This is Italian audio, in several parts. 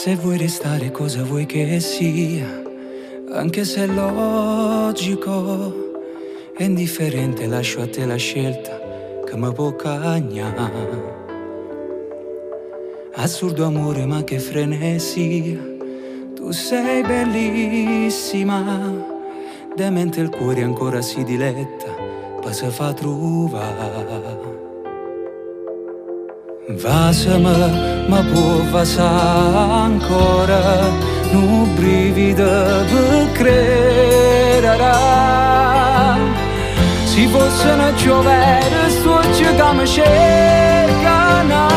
Se vuoi restare cosa vuoi che sia, anche se è logico, è indifferente, lascio a te la scelta che mi può cagnare. Assurdo amore ma che frenesia, tu sei bellissima, demente il cuore ancora si diletta, poi si fa trovare. Vasami, ma può vasare ancora, un brivido per credere. Se fosse una giovere, sto che mi cercano.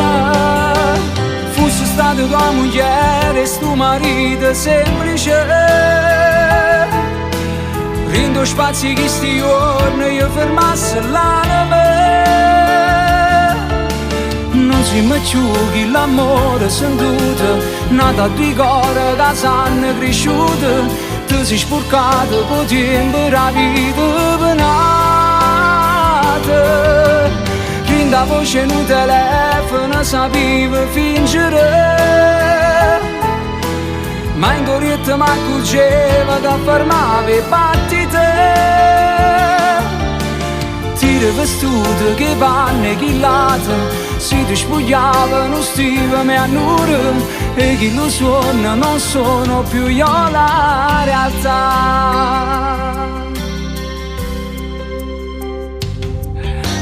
Fosse stata tua moglie e sto marito semplice. Rindo spazi che sti giorni io fermasse l'anima. Non si mi ciughi l'amore sentito, nata a due cuore che sanno cresciute. Ti sei sporcato con tempo la vita penata. Rinda voce in un telefono sapevo fingere, ma in corretta mi accorgeva che fermava i battiti. Tira vestute che panne che latte, si ti spogliavano stivami a nure, e chi lo suona non sono più io la realtà.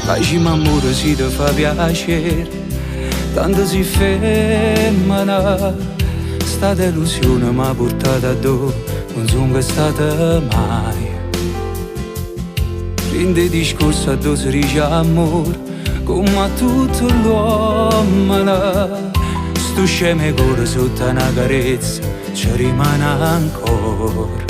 Facciamo amore si ti fa piacere, tanto si femmina. Sta delusione mi ha portato a dove non sono stata mai. Prende discorso a dove si dice amore, come a tutto l'uomo. Sto scemo cuore sotto una carezza ci rimane ancora.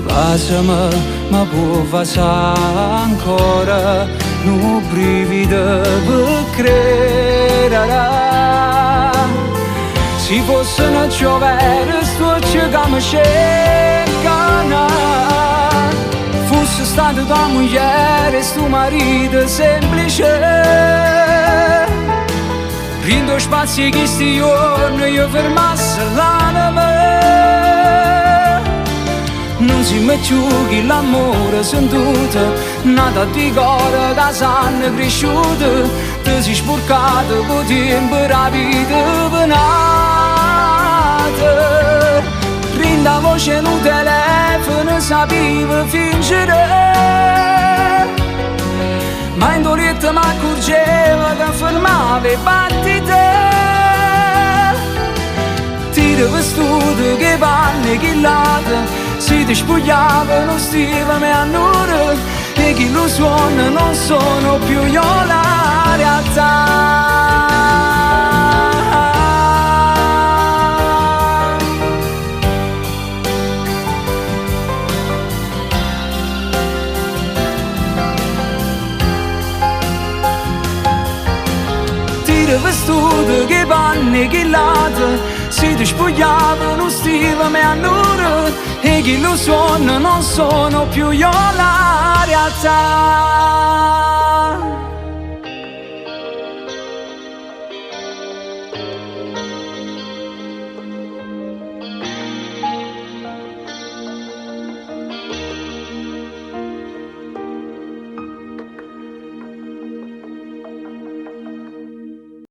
Vasami, ma può vasare ancora, un brivido per credere. Se fosse una giovere, sto che mi cercano. Fosse stata tua moglie e sto marito semplice. Rindo spazi che sti giorni io fermasse l'anima. Non si mi ciughi l'amore sentito, nata a due cuore che sanno cresciute. Ti sei sporcato con tempo la vita penata. Rinda voce in un telefono sapevo fingere, ma in doretta mi accorgeva che fermava i battiti. Tira vestute che panne che latte, si ti spogliavano stivami a nure, e chi lo suona non sono più io la realtà. Vestute che panne che latte, si ti spogliavano stivami a nure, e chi lo suona non sono più io la realtà.